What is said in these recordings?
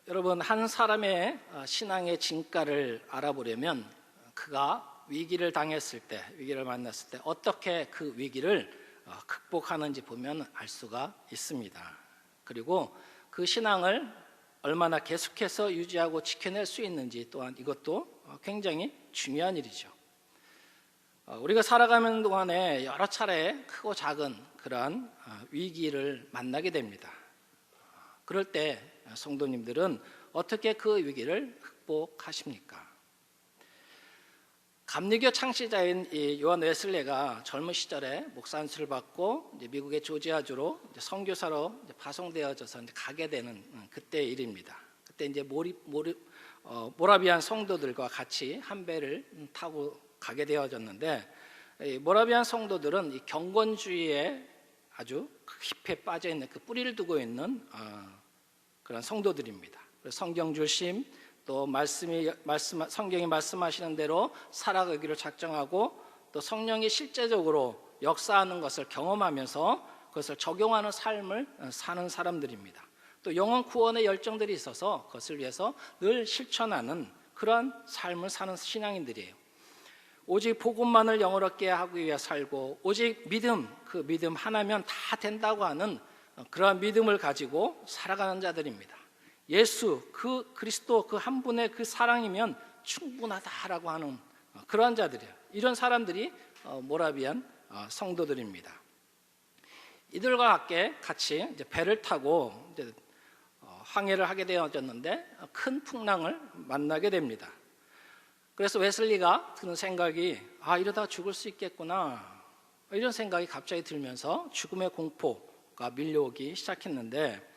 여러분, 한 사람의 신앙의 진가를 알아보려면 그가 위기를 당했을 때, 위기를 만났을 때 어떻게 그 위기를 극복하는지 보면 알 수가 있습니다. 그리고 그 신앙을 얼마나 계속해서 유지하고 지켜낼 수 있는지 또한 이것도 굉장히 중요한 일이죠. 우리가 살아가는 동안에 여러 차례 크고 작은 그러한 위기를 만나게 됩니다. 그럴 때 성도님들은 어떻게 그 위기를 극복하십니까? 감리교 창시자인 이 요한 웨슬레가 젊은 시절에 목사 안수를 받고 이제 미국의 조지아주로 이제 선교사로 이제 파송되어져서 이제 가게 되는 그때의 일입니다. 그때 이제 모라비안 성도들과 같이 한 배를 타고 가게 되어졌는데, 이 모라비안 성도들은 이 경건주의에 아주 깊이 빠져 있는 그 뿌리를 두고 있는 그런 성도들입니다. 성경 중심, 또 성경이 말씀하시는 대로 살아가기로 작정하고 또 성령이 실제적으로 역사하는 것을 경험하면서 그것을 적용하는 삶을 사는 사람들입니다. 또 영혼 구원의 열정들이 있어서 그것을 위해서 늘 실천하는 그런 삶을 사는 신앙인들이에요. 오직 복음만을 영원롭게 하기 위해 살고, 오직 믿음, 그 믿음 하나면 다 된다고 하는 그러한 믿음을 가지고 살아가는 자들입니다. 예수, 그 그리스도 그 한 분의 그 사랑이면 충분하다라고 하는 그러한 자들이에요. 이런 사람들이 모라비안 성도들입니다. 이들과 함께 같이 이제 배를 타고 이제 항해를 하게 되어졌는데 큰 풍랑을 만나게 됩니다. 그래서 웨슬리가 드는 생각이 이러다 죽을 수 있겠구나, 이런 생각이 갑자기 들면서 죽음의 공포가 밀려오기 시작했는데,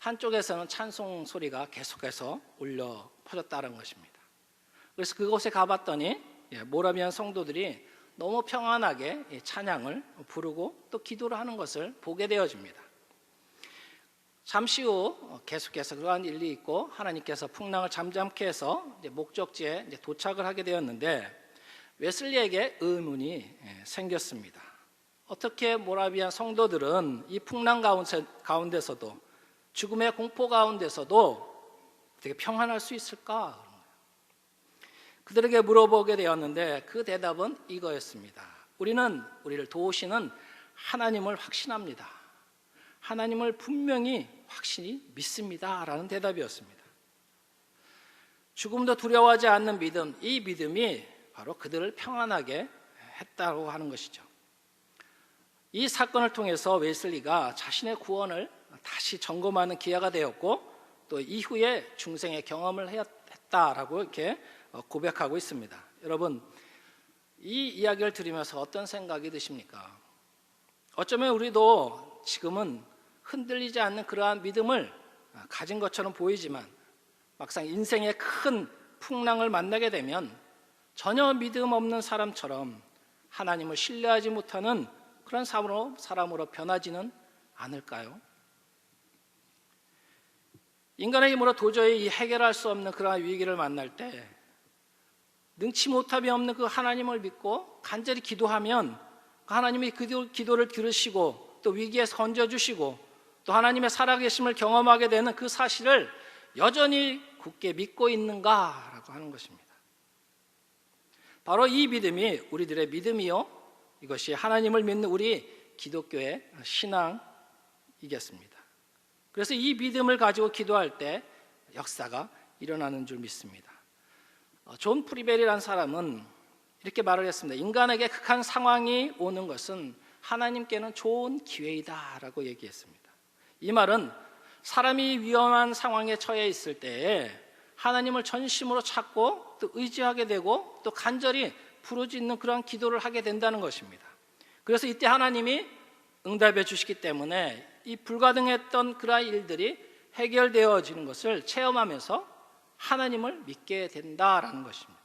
한쪽에서는 찬송 소리가 계속해서 울려 퍼졌다는 것입니다. 그래서 그곳에 가봤더니 모라비안 성도들이 너무 평안하게 찬양을 부르고 또 기도를 하는 것을 보게 되어집니다. 잠시 후 계속해서 그러한 일이 있고 하나님께서 풍랑을 잠잠케 해서 이제 목적지에 이제 도착을 하게 되었는데, 웨슬리에게 의문이 생겼습니다. 어떻게 모라비안 성도들은 이 풍랑 가운데서도, 죽음의 공포 가운데서도 어떻게 평안할 수 있을까? 그들에게 물어보게 되었는데 그 대답은 이거였습니다. 우리는 우리를 도우시는 하나님을 확신합니다. 하나님을 분명히 확신히 믿습니다 라는 대답이었습니다. 죽음도 두려워하지 않는 믿음, 이 믿음이 바로 그들을 평안하게 했다고 하는 것이죠. 이 사건을 통해서 웨슬리가 자신의 구원을 다시 점검하는 기회가 되었고, 또 이후에 중생의 경험을 했다라고 이렇게 고백하고 있습니다. 여러분, 이 이야기를 들으면서 어떤 생각이 드십니까? 어쩌면 우리도 지금은 흔들리지 않는 그러한 믿음을 가진 것처럼 보이지만, 막상 인생의 큰 풍랑을 만나게 되면 전혀 믿음 없는 사람처럼 하나님을 신뢰하지 못하는 그런 사람으로 변하지는 않을까요? 인간의 힘으로 도저히 해결할 수 없는 그러한 위기를 만날 때 능치 못함이 없는 그 하나님을 믿고 간절히 기도하면 하나님이 그 기도를 들으시고 또 위기에서 건져주시고 또 하나님의 살아계심을 경험하게 되는 그 사실을 여전히 굳게 믿고 있는가라고 하는 것입니다. 바로 이 믿음이 우리들의 믿음이요, 이것이 하나님을 믿는 우리 기독교의 신앙이겠습니다. 그래서 이 믿음을 가지고 기도할 때 역사가 일어나는 줄 믿습니다. 존 프리벨이라는 사람은 이렇게 말을 했습니다. 인간에게 극한 상황이 오는 것은 하나님께는 좋은 기회이다라고 얘기했습니다. 이 말은 사람이 위험한 상황에 처해 있을 때에 하나님을 전심으로 찾고 또 의지하게 되고 또 간절히 부르짖는 그런 기도를 하게 된다는 것입니다. 그래서 이때 하나님이 응답해 주시기 때문에 이 불가능했던 그러한 일들이 해결되어지는 것을 체험하면서 하나님을 믿게 된다라는 것입니다.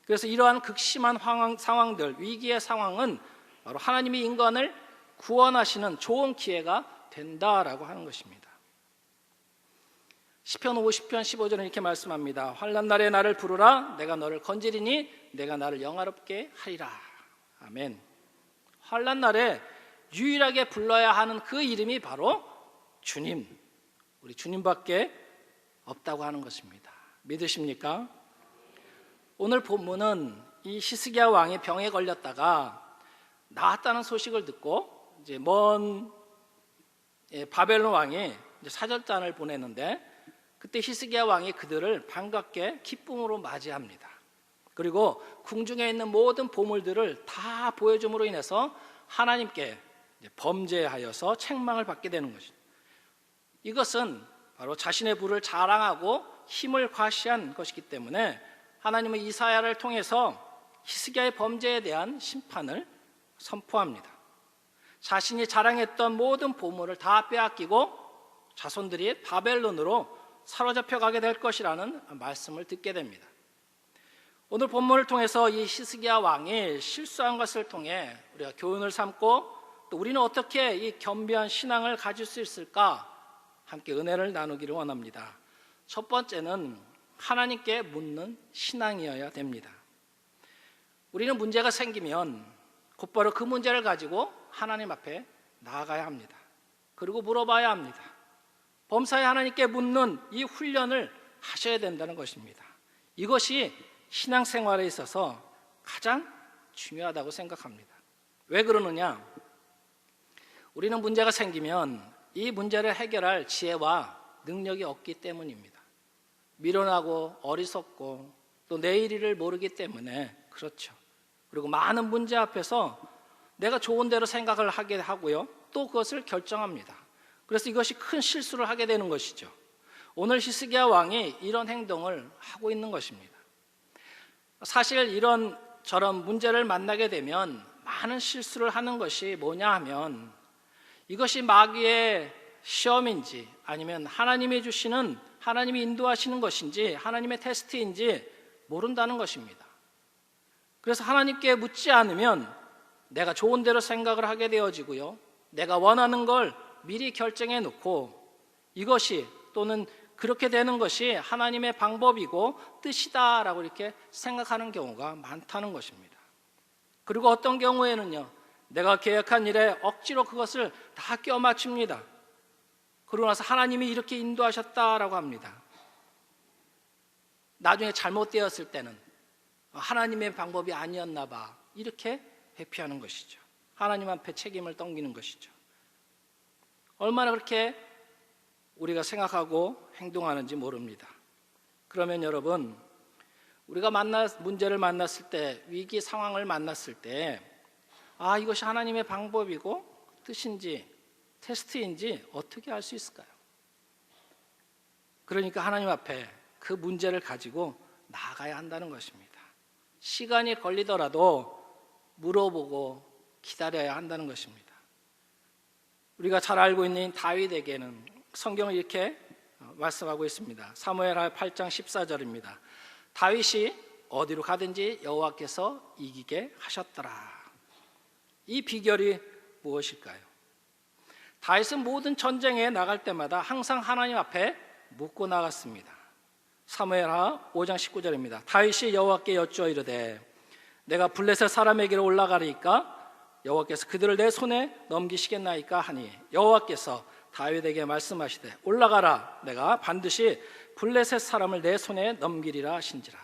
그래서 이러한 극심한 상황들, 위기의 상황은 바로 하나님이 인간을 구원하시는 좋은 기회가 된다라고 하는 것입니다. 시편 50편 15절은 이렇게 말씀합니다. 환난 날에 나를 부르라, 내가 너를 건지리니 내가 나를 영화롭게 하리라. 아멘. 환난 날에 유일하게 불러야 하는 그 이름이 바로 주님, 우리 주님밖에 없다고 하는 것입니다. 믿으십니까? 오늘 본문은 이 히스기야 왕이 병에 걸렸다가 나았다는 소식을 듣고 이제 먼 바벨론 왕이 이제 사절단을 보냈는데, 그때 히스기야 왕이 그들을 반갑게 기쁨으로 맞이합니다. 그리고 궁중에 있는 모든 보물들을 다 보여줌으로 인해서 하나님께 범죄하여서 책망을 받게 되는 것입니다. 이것은 바로 자신의 부를 자랑하고 힘을 과시한 것이기 때문에 하나님은 이사야를 통해서 히스기야의 범죄에 대한 심판을 선포합니다. 자신이 자랑했던 모든 보물을 다 빼앗기고 자손들이 바벨론으로 사로잡혀 가게 될 것이라는 말씀을 듣게 됩니다. 오늘 본문을 통해서 이 히스기야 왕이 실수한 것을 통해 우리가 교훈을 삼고, 또 우리는 어떻게 이 겸비한 신앙을 가질 수 있을까 함께 은혜를 나누기를 원합니다. 첫 번째는 하나님께 묻는 신앙이어야 됩니다. 우리는 문제가 생기면 곧바로 그 문제를 가지고 하나님 앞에 나아가야 합니다. 그리고 물어봐야 합니다. 범사에 하나님께 묻는 이 훈련을 하셔야 된다는 것입니다. 이것이 신앙생활에 있어서 가장 중요하다고 생각합니다. 왜 그러느냐? 우리는 문제가 생기면 이 문제를 해결할 지혜와 능력이 없기 때문입니다. 미련하고 어리석고 또 내일 일을 모르기 때문에 그렇죠. 그리고 많은 문제 앞에서 내가 좋은 대로 생각을 하게 하고요, 또 그것을 결정합니다. 그래서 이것이 큰 실수를 하게 되는 것이죠. 오늘 히스기야 왕이 이런 행동을 하고 있는 것입니다. 사실 이런 저런 문제를 만나게 되면 많은 실수를 하는 것이 뭐냐 하면, 이것이 마귀의 시험인지 아니면 하나님이 주시는, 하나님이 인도하시는 것인지 하나님의 테스트인지 모른다는 것입니다. 그래서 하나님께 묻지 않으면 내가 좋은 대로 생각을 하게 되어지고요, 내가 원하는 걸 미리 결정해 놓고 이것이 또는 그렇게 되는 것이 하나님의 방법이고 뜻이다라고 이렇게 생각하는 경우가 많다는 것입니다. 그리고 어떤 경우에는요, 내가 계획한 일에 억지로 그것을 다 껴 맞춥니다. 그러고 나서 하나님이 이렇게 인도하셨다라고 합니다. 나중에 잘못되었을 때는 하나님의 방법이 아니었나 봐, 이렇게 회피하는 것이죠. 하나님 앞에 책임을 넘기는 것이죠. 얼마나 그렇게 우리가 생각하고 행동하는지 모릅니다. 그러면 여러분, 우리가 문제를 만났을 때, 위기 상황을 만났을 때, 이것이 하나님의 방법이고 뜻인지 테스트인지 어떻게 알 수 있을까요? 그러니까 하나님 앞에 그 문제를 가지고 나아가야 한다는 것입니다. 시간이 걸리더라도 물어보고 기다려야 한다는 것입니다. 우리가 잘 알고 있는 다윗에게는 성경을 이렇게 말씀하고 있습니다. 사무엘하 8장 14절입니다. 다윗이 어디로 가든지 여호와께서 이기게 하셨더라. 이 비결이 무엇일까요? 다윗은 모든 전쟁에 나갈 때마다 항상 하나님 앞에 묻고 나갔습니다. 사무엘하 5장 19절입니다. 다윗이 여호와께 여쭈어 이르되 내가 블레셋 사람에게로 올라가리이까 여호와께서 그들을 내 손에 넘기시겠나이까 하니 여호와께서 다윗에게 말씀하시되 올라가라, 내가 반드시 블레셋 사람을 내 손에 넘기리라 하신지라.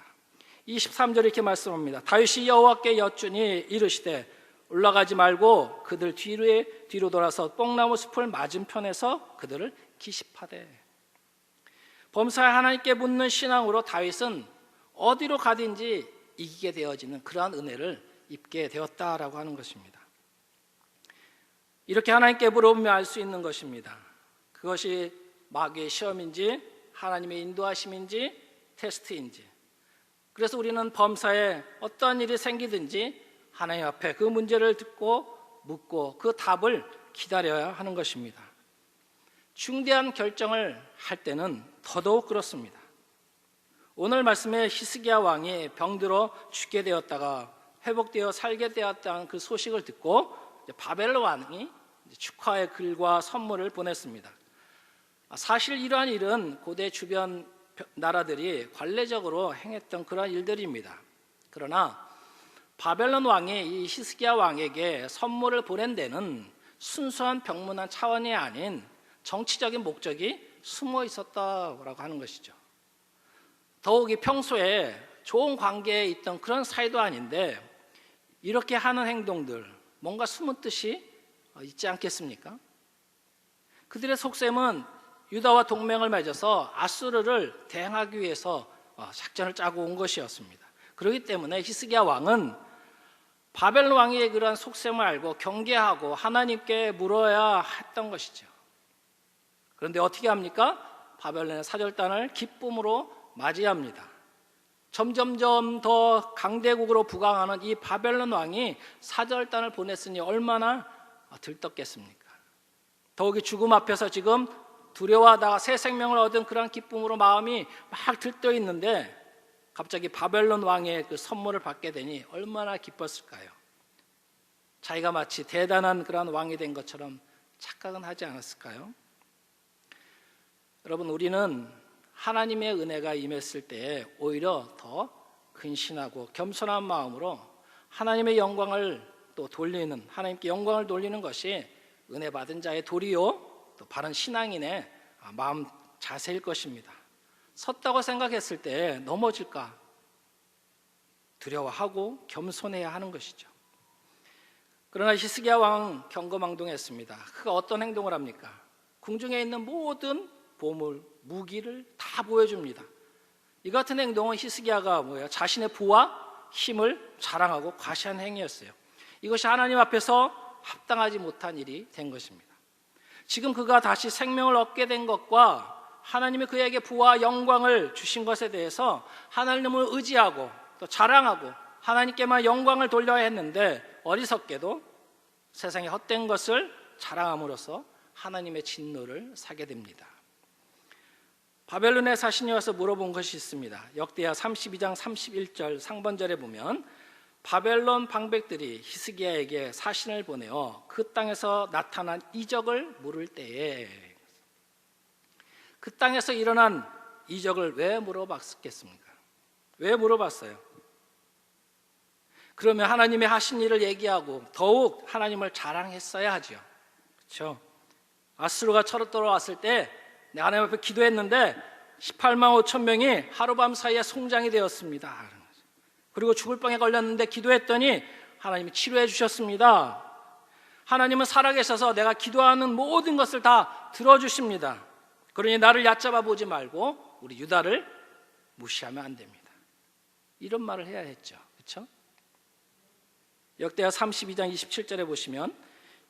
23절 이렇게 말씀합니다. 다윗이 여호와께 여쭈니 이르시되 올라가지 말고 그들 뒤로 돌아서 뽕나무 숲을 맞은편에서 그들을 기습하되. 범사에 하나님께 묻는 신앙으로 다윗은 어디로 가든지 이기게 되어지는 그러한 은혜를 입게 되었다라고 하는 것입니다. 이렇게 하나님께 물어보면 알 수 있는 것입니다. 그것이 마귀의 시험인지 하나님의 인도하심인지 테스트인지. 그래서 우리는 범사에 어떤 일이 생기든지 하나님 앞에 그 문제를 듣고 묻고 그 답을 기다려야 하는 것입니다. 중대한 결정을 할 때는 더더욱 그렇습니다. 오늘 말씀에 히스기야 왕이 병들어 죽게 되었다가 회복되어 살게 되었다는 그 소식을 듣고 바벨론 왕이 축하의 글과 선물을 보냈습니다. 사실 이러한 일은 고대 주변 나라들이 관례적으로 행했던 그런 일들입니다. 그러나 바벨론 왕이 이 히스기야 왕에게 선물을 보낸 데는 순수한 병문안 차원이 아닌 정치적인 목적이 숨어 있었다라고 하는 것이죠. 더욱이 평소에 좋은 관계에 있던 그런 사이도 아닌데 이렇게 하는 행동들, 뭔가 숨은 뜻이 있지 않겠습니까? 그들의 속셈은 유다와 동맹을 맺어서 아수르를 대항하기 위해서 작전을 짜고 온 것이었습니다. 그렇기 때문에 히스기야 왕은 바벨론 왕의 그러한 속셈을 알고 경계하고 하나님께 물어야 했던 것이죠. 그런데 어떻게 합니까? 바벨론의 사절단을 기쁨으로 맞이합니다. 점점점 더 강대국으로 부강하는 이 바벨론 왕이 사절단을 보냈으니 얼마나 들떴겠습니까? 더욱이 죽음 앞에서 지금 두려워하다가 새 생명을 얻은 그런 기쁨으로 마음이 막 들떠 있는데 갑자기 바벨론 왕의 그 선물을 받게 되니 얼마나 기뻤을까요? 자기가 마치 대단한 그런 왕이 된 것처럼 착각은 하지 않았을까요? 여러분, 우리는 하나님의 은혜가 임했을 때 오히려 더 근신하고 겸손한 마음으로 하나님의 영광을 또 돌리는, 하나님께 영광을 돌리는 것이 은혜 받은 자의 도리요 또 바른 신앙인의 마음 자세일 것입니다. 섰다고 생각했을 때 넘어질까 두려워하고 겸손해야 하는 것이죠. 그러나 히스기야 왕 경거망동했습니다. 그가 어떤 행동을 합니까? 궁중에 있는 모든 보물, 무기를 다 보여줍니다. 이 같은 행동은 히스기야가 자신의 부와 힘을 자랑하고 과시한 행위였어요. 이것이 하나님 앞에서 합당하지 못한 일이 된 것입니다. 지금 그가 다시 생명을 얻게 된 것과 하나님이 그에게 부와 영광을 주신 것에 대해서 하나님을 의지하고 또 자랑하고 하나님께만 영광을 돌려야 했는데 어리석게도 세상의 헛된 것을 자랑함으로써 하나님의 진노를 사게 됩니다. 바벨론의 사신이 와서 물어본 것이 있습니다. 역대하 32장 31절 상반절에 보면 바벨론 방백들이 히스기야에게 사신을 보내어 그 땅에서 나타난 이적을 물을 때에, 그 땅에서 일어난 이적을 왜 물어봤겠습니까? 왜 물어봤어요? 그러면 하나님의 하신 일을 얘기하고 더욱 하나님을 자랑했어야 하죠. 그렇죠? 아수르가 쳐들어왔을 때 내가 하나님 앞에 기도했는데 18만 5천 명이 하루밤 사이에 송장이 되었습니다. 그리고 죽을 병에 걸렸는데 기도했더니 하나님이 치료해 주셨습니다. 하나님은 살아계셔서 내가 기도하는 모든 것을 다 들어주십니다. 그러니 나를 얕잡아 보지 말고 우리 유다를 무시하면 안 됩니다. 이런 말을 해야 했죠. 그렇죠? 역대하 32장 27절에 보시면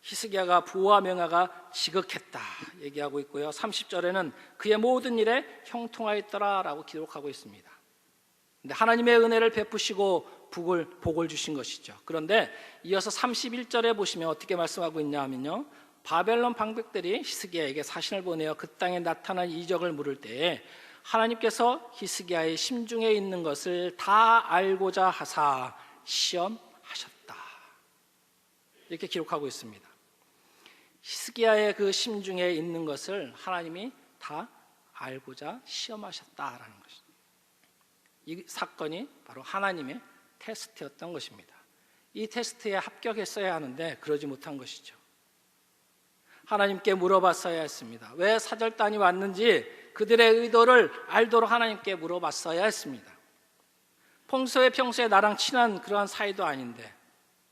히스기야가 부와 명하가 지극했다 얘기하고 있고요. 30절에는 그의 모든 일에 형통하였더라라고 기록하고 있습니다. 근데 하나님의 은혜를 베푸시고 복을 주신 것이죠. 그런데 이어서 31절에 보시면 어떻게 말씀하고 있냐 하면요, 바벨론 방백들이 히스기야에게 사신을 보내어 그 땅에 나타난 이적을 물을 때에 하나님께서 히스기야의 심중에 있는 것을 다 알고자 하사 시험하셨다 이렇게 기록하고 있습니다. 히스기야의 그 심중에 있는 것을 하나님이 다 알고자 시험하셨다라는 것입니다. 이 사건이 바로 하나님의 테스트였던 것입니다. 이 테스트에 합격했어야 하는데 그러지 못한 것이죠. 하나님께 물어봤어야 했습니다. 왜 사절단이 왔는지 그들의 의도를 알도록 하나님께 물어봤어야 했습니다. 평소에 나랑 친한 그러한 사이도 아닌데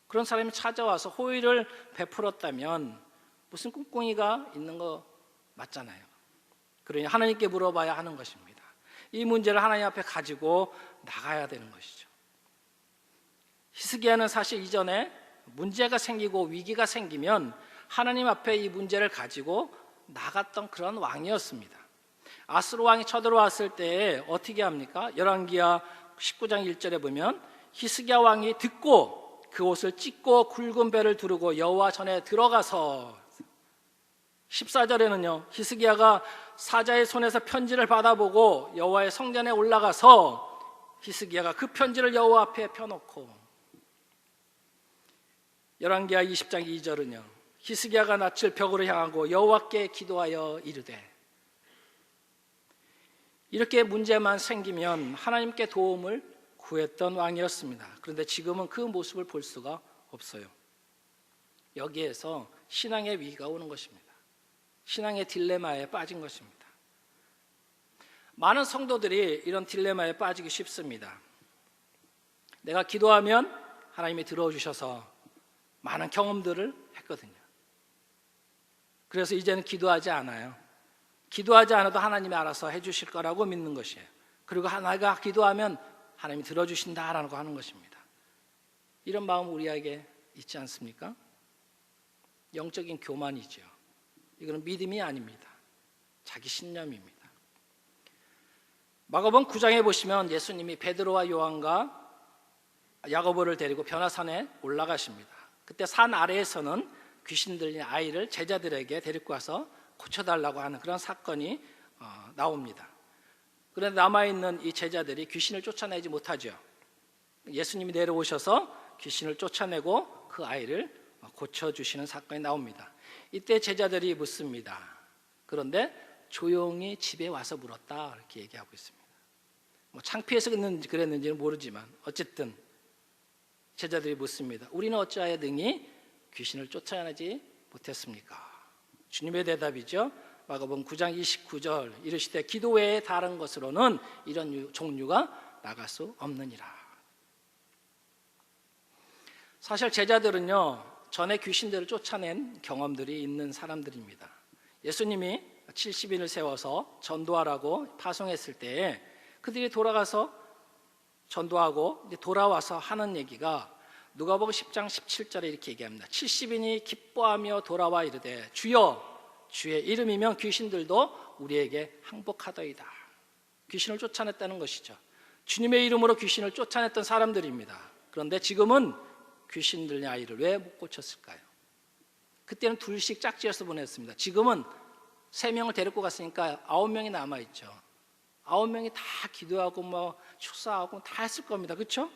그런 사람이 찾아와서 호의를 베풀었다면 무슨 꿍꿍이가 있는 거 맞잖아요. 그러니 하나님께 물어봐야 하는 것입니다. 이 문제를 하나님 앞에 가지고 나가야 되는 것이죠. 히스기야는 사실 이전에 문제가 생기고 위기가 생기면 하나님 앞에 이 문제를 가지고 나갔던 그런 왕이었습니다. 아수르 왕이 쳐들어왔을 때 어떻게 합니까? 열왕기하 19장 1절에 보면 히스기야 왕이 듣고 그 옷을 찢고 굵은 배를 두르고 여호와 전에 들어가서, 14절에는요 히스기야가 사자의 손에서 편지를 받아보고 여호와의 성전에 올라가서 히스기야가 그 편지를 여호와 앞에 펴놓고, 열왕기하 20장 2절은요 히스기야가 낯을 벽으로 향하고 여호와께 기도하여 이르되, 이렇게 문제만 생기면 하나님께 도움을 구했던 왕이었습니다. 그런데 지금은 그 모습을 볼 수가 없어요. 여기에서 신앙의 위기가 오는 것입니다. 신앙의 딜레마에 빠진 것입니다. 많은 성도들이 이런 딜레마에 빠지기 쉽습니다. 내가 기도하면 하나님이 들어주셔서 많은 경험들을 했거든요. 그래서 이제는 기도하지 않아요. 기도하지 않아도 하나님이 알아서 해주실 거라고 믿는 것이에요. 그리고 내가 기도하면 하나님이 들어주신다라고 하는 것입니다. 이런 마음 우리에게 있지 않습니까? 영적인 교만이죠. 이거는 믿음이 아닙니다. 자기 신념입니다. 마가복음 9장에 보시면 예수님이 베드로와 요한과 야고보를 데리고 변화산에 올라가십니다. 그때 산 아래에서는 귀신 들린 아이를 제자들에게 데리고 와서 고쳐달라고 하는 그런 사건이 나옵니다. 그런데 남아있는 이 제자들이 귀신을 쫓아내지 못하죠. 예수님이 내려오셔서 귀신을 쫓아내고 그 아이를 고쳐주시는 사건이 나옵니다. 이때 제자들이 묻습니다. 그런데 조용히 집에 와서 물었다 이렇게 얘기하고 있습니다. 뭐 창피해서 그랬는지는 모르지만 어쨌든 제자들이 묻습니다. 우리는 어찌하여 능히 귀신을 쫓아내지 못했습니까? 주님의 대답이죠. 마가복음 9장 29절 이르시되 기도 외에 다른 것으로는 이런 종류가 나갈 수 없느니라. 사실 제자들은요, 전에 귀신들을 쫓아낸 경험들이 있는 사람들입니다. 예수님이 70인을 세워서 전도하라고 파송했을 때에 그들이 돌아가서 전도하고 이제 돌아와서 하는 얘기가 누가복음 10장 17절에 이렇게 얘기합니다. 70인이 기뻐하며 돌아와 이르되 주여 주의 이름이면 귀신들도 우리에게 항복하더이다. 귀신을 쫓아냈다는 것이죠. 주님의 이름으로 귀신을 쫓아냈던 사람들입니다. 그런데 지금은 귀신 들린 아이를 왜 못 고쳤을까요? 그때는 둘씩 짝지어서 보냈습니다. 지금은 3명을 데리고 갔으니까 9명이 남아있죠. 9명이 다 기도하고 뭐 축사하고 다 했을 겁니다. 그렇죠?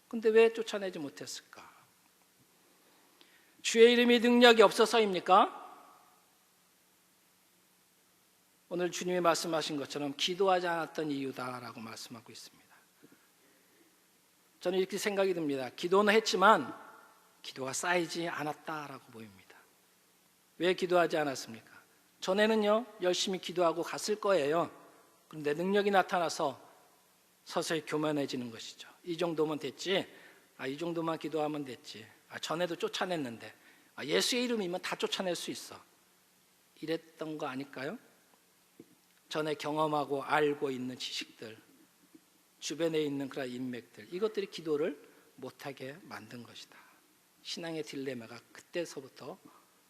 근데 왜 쫓아내지 못했을까? 주의 이름이 능력이 없어서입니까? 오늘 주님이 말씀하신 것처럼 기도하지 않았던 이유다라고 말씀하고 있습니다. 저는 이렇게 생각이 듭니다. 기도는 했지만 기도가 쌓이지 않았다라고 보입니다. 왜 기도하지 않았습니까? 전에는요 열심히 기도하고 갔을 거예요. 그런데 능력이 나타나서 서서히 교만해지는 것이죠. 이 정도면 됐지, 이 정도만 기도하면 됐지, 전에도 쫓아냈는데 예수의 이름이면 다 쫓아낼 수 있어, 이랬던 거 아닐까요? 전에 경험하고 알고 있는 지식들, 주변에 있는 그런 인맥들, 이것들이 기도를 못하게 만든 것이다. 신앙의 딜레마가 그때서부터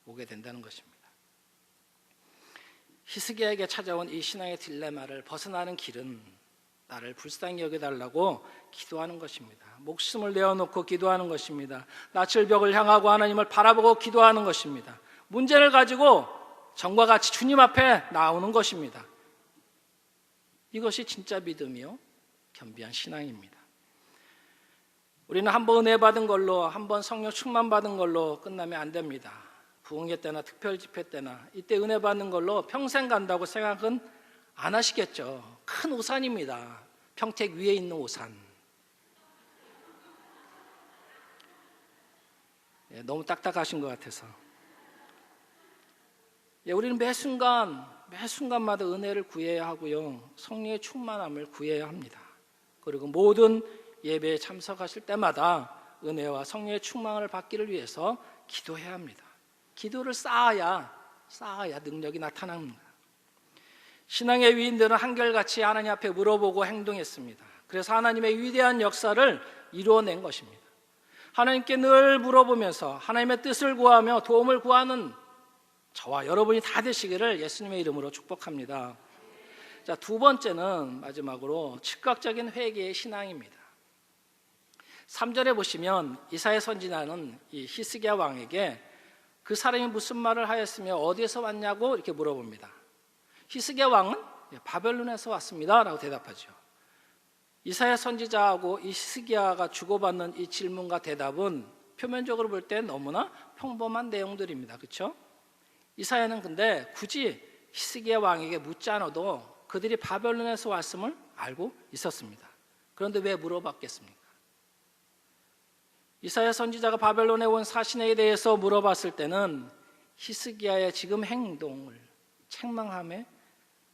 오게 된다는 것입니다. 히스기야에게 찾아온 이 신앙의 딜레마를 벗어나는 길은 나를 불쌍히 여겨달라고 기도하는 것입니다. 목숨을 내어놓고 기도하는 것입니다. 낯을 벽을 향하고 하나님을 바라보고 기도하는 것입니다. 문제를 가지고 전과 같이 주님 앞에 나오는 것입니다. 이것이 진짜 믿음이요 겸비한 신앙입니다. 우리는 한번 은혜 받은 걸로, 한번 성령 충만 받은 걸로 끝나면 안 됩니다. 부흥회 때나 특별 집회 때나 이때 은혜 받는 걸로 평생 간다고 생각은 안 하시겠죠. 큰 오산입니다. 평택 위에 있는 오산. 너무 딱딱하신 것 같아서. 우리는 매 순간마다 은혜를 구해야 하고요, 성령의 충만함을 구해야 합니다. 그리고 모든 예배에 참석하실 때마다 은혜와 성령의 충만을 받기를 위해서 기도해야 합니다. 기도를 쌓아야 능력이 나타납니다. 신앙의 위인들은 한결같이 하나님 앞에 물어보고 행동했습니다. 그래서 하나님의 위대한 역사를 이루어낸 것입니다. 하나님께 늘 물어보면서 하나님의 뜻을 구하며 도움을 구하는 저와 여러분이 다 되시기를 예수님의 이름으로 축복합니다. 자, 두 번째는 마지막으로 즉각적인 회개의 신앙입니다. 3절에 보시면 이사야 선지자는 이 히스기야 왕에게 그 사람이 무슨 말을 하였으며 어디에서 왔냐고 이렇게 물어봅니다. 히스기야 왕은 바벨론에서 왔습니다 라고 대답하죠. 이사야 선지자하고 이 히스기야가 주고받는 이 질문과 대답은 표면적으로 볼 때 너무나 평범한 내용들입니다. 그렇죠? 이사야는 근데 굳이 히스기야 왕에게 묻지 않아도 그들이 바벨론에서 왔음을 알고 있었습니다. 그런데 왜 물어봤겠습니까? 이사야 선지자가 바벨론에 온 사신에 대해서 물어봤을 때는 히스기야의 지금 행동을 책망함에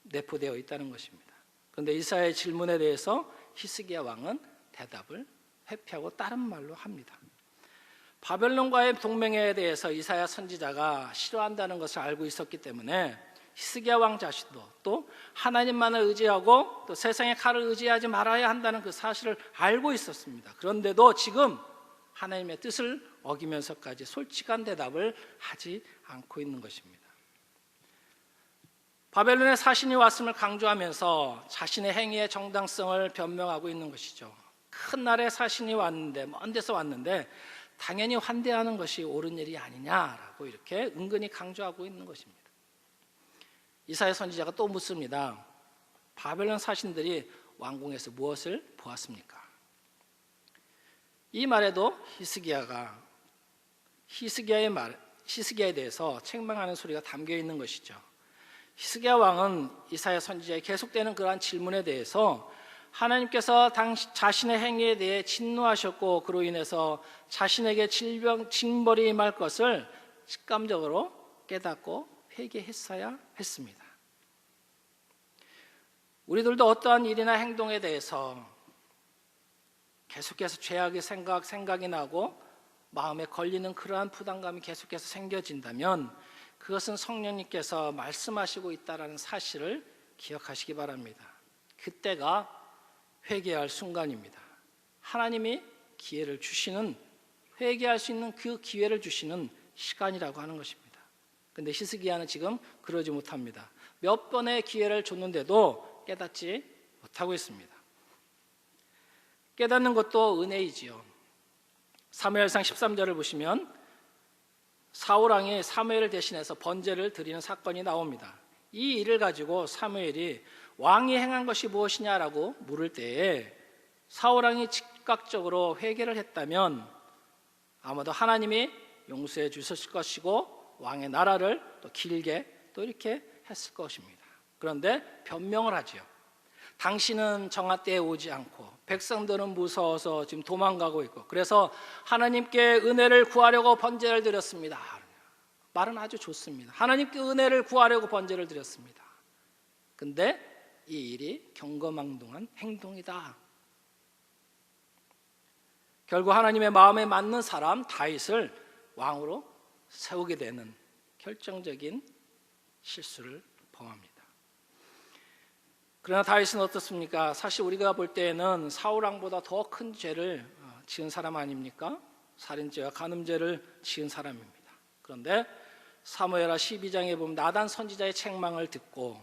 내포되어 있다는 것입니다. 그런데 이사야의 질문에 대해서 히스기야 왕은 대답을 회피하고 다른 말로 합니다. 바벨론과의 동맹에 대해서 이사야 선지자가 싫어한다는 것을 알고 있었기 때문에 히스기야 왕 자신도 또 하나님만을 의지하고 또 세상의 칼을 의지하지 말아야 한다는 그 사실을 알고 있었습니다. 그런데도 지금 하나님의 뜻을 어기면서까지 솔직한 대답을 하지 않고 있는 것입니다. 바벨론의 사신이 왔음을 강조하면서 자신의 행위의 정당성을 변명하고 있는 것이죠. 큰 나라의 사신이 왔는데, 먼 데서 왔는데 당연히 환대하는 것이 옳은 일이 아니냐라고 이렇게 은근히 강조하고 있는 것입니다. 이사야 선지자가 또 묻습니다. 바벨론 사신들이 왕궁에서 무엇을 보았습니까? 이 말에도 히스기야에 대해서 책망하는 소리가 담겨 있는 것이죠. 히스기야 왕은 이사야 선지자의 계속되는 그러한 질문에 대해서 하나님께서 자신의 행위에 대해 진노하셨고 그로 인해서 자신에게 징벌이 임할 것을 직감적으로 깨닫고 회개했어야 했습니다. 우리들도 어떠한 일이나 행동에 대해서 계속해서 죄악의 생각이 나고 마음에 걸리는 그러한 부담감이 계속해서 생겨진다면 그것은 성령님께서 말씀하시고 있다는 사실을 기억하시기 바랍니다. 그때가 회개할 순간입니다. 하나님이 기회를 주시는, 회개할 수 있는 그 기회를 주시는 시간이라고 하는 것입니다. 그런데 히스기야는 지금 그러지 못합니다. 몇 번의 기회를 줬는데도 깨닫지 못하고 있습니다. 깨닫는 것도 은혜이지요. 사무엘상 13절을 보시면 사울왕이 사무엘을 대신해서 번제를 드리는 사건이 나옵니다. 이 일을 가지고 사무엘이 왕이 행한 것이 무엇이냐라고 물을 때에 사울왕이 즉각적으로 회개를 했다면 아마도 하나님이 용서해 주셨을 것이고 왕의 나라를 또 길게 또 이렇게 했을 것입니다. 그런데 변명을 하지요. 당신은 정한 때에 오지 않고 백성들은 무서워서 지금 도망가고 있고 그래서 하나님께 은혜를 구하려고 번제를 드렸습니다. 말은 아주 좋습니다. 하나님께 은혜를 구하려고 번제를 드렸습니다. 근데 이 일이 경거망동한 행동이다. 결국 하나님의 마음에 맞는 사람 다윗을 왕으로 세우게 되는 결정적인 실수를 범합니다. 그러나 다윗은 어떻습니까? 사실 우리가 볼 때에는 사울왕보다 더 큰 죄를 지은 사람 아닙니까? 살인죄와 간음죄를 지은 사람입니다. 그런데 사무엘하 12장에 보면 나단 선지자의 책망을 듣고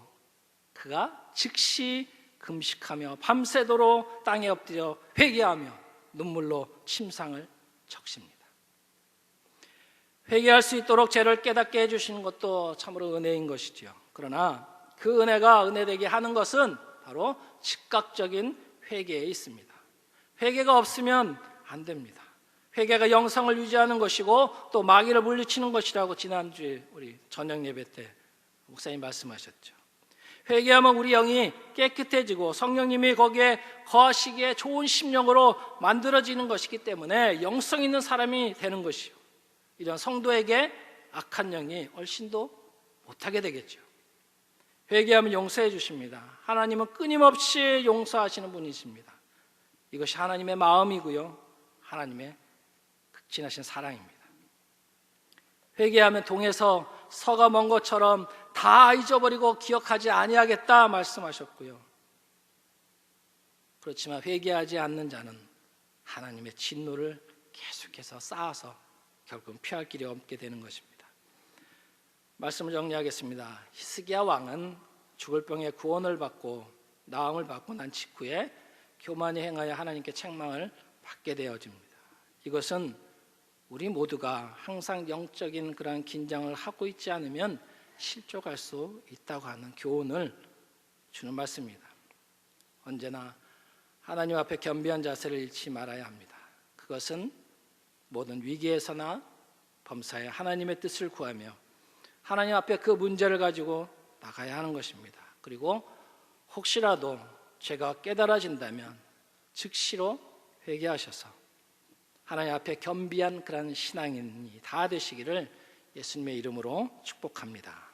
그가 즉시 금식하며 밤새도록 땅에 엎드려 회개하며 눈물로 침상을 적십니다. 회개할 수 있도록 죄를 깨닫게 해주시는 것도 참으로 은혜인 것이죠. 그러나 그 은혜가 은혜되게 하는 것은 바로 즉각적인 회개에 있습니다. 회개가 없으면 안 됩니다. 회개가 영성을 유지하는 것이고 또 마귀를 물리치는 것이라고 지난주에 우리 저녁 예배 때 목사님 말씀하셨죠. 회개하면 우리 영이 깨끗해지고 성령님이 거기에 거하시기에 좋은 심령으로 만들어지는 것이기 때문에 영성 있는 사람이 되는 것이요. 이런 성도에게 악한 영이 얼씬도 못하게 되겠죠. 회개하면 용서해 주십니다. 하나님은 끊임없이 용서하시는 분이십니다. 이것이 하나님의 마음이고요. 하나님의 극진하신 사랑입니다. 회개하면 동에서 서가 먼 것처럼 다 잊어버리고 기억하지 아니하겠다 말씀하셨고요. 그렇지만 회개하지 않는 자는 하나님의 진노를 계속해서 쌓아서 결국은 피할 길이 없게 되는 것입니다. 말씀을 정리하겠습니다. 히스기야 왕은 죽을 병에 구원을 받고 나음을 받고 난 직후에 교만히 행하여 하나님께 책망을 받게 되어집니다. 이것은 우리 모두가 항상 영적인 그런 긴장을 하고 있지 않으면 실족할 수 있다고 하는 교훈을 주는 말씀입니다. 언제나 하나님 앞에 겸비한 자세를 잃지 말아야 합니다. 그것은 모든 위기에서나 범사에 하나님의 뜻을 구하며 하나님 앞에 그 문제를 가지고 나가야 하는 것입니다. 그리고 혹시라도 죄가 깨달아진다면 즉시로 회개하셔서 하나님 앞에 겸비한 그런 신앙인이 다 되시기를 예수님의 이름으로 축복합니다.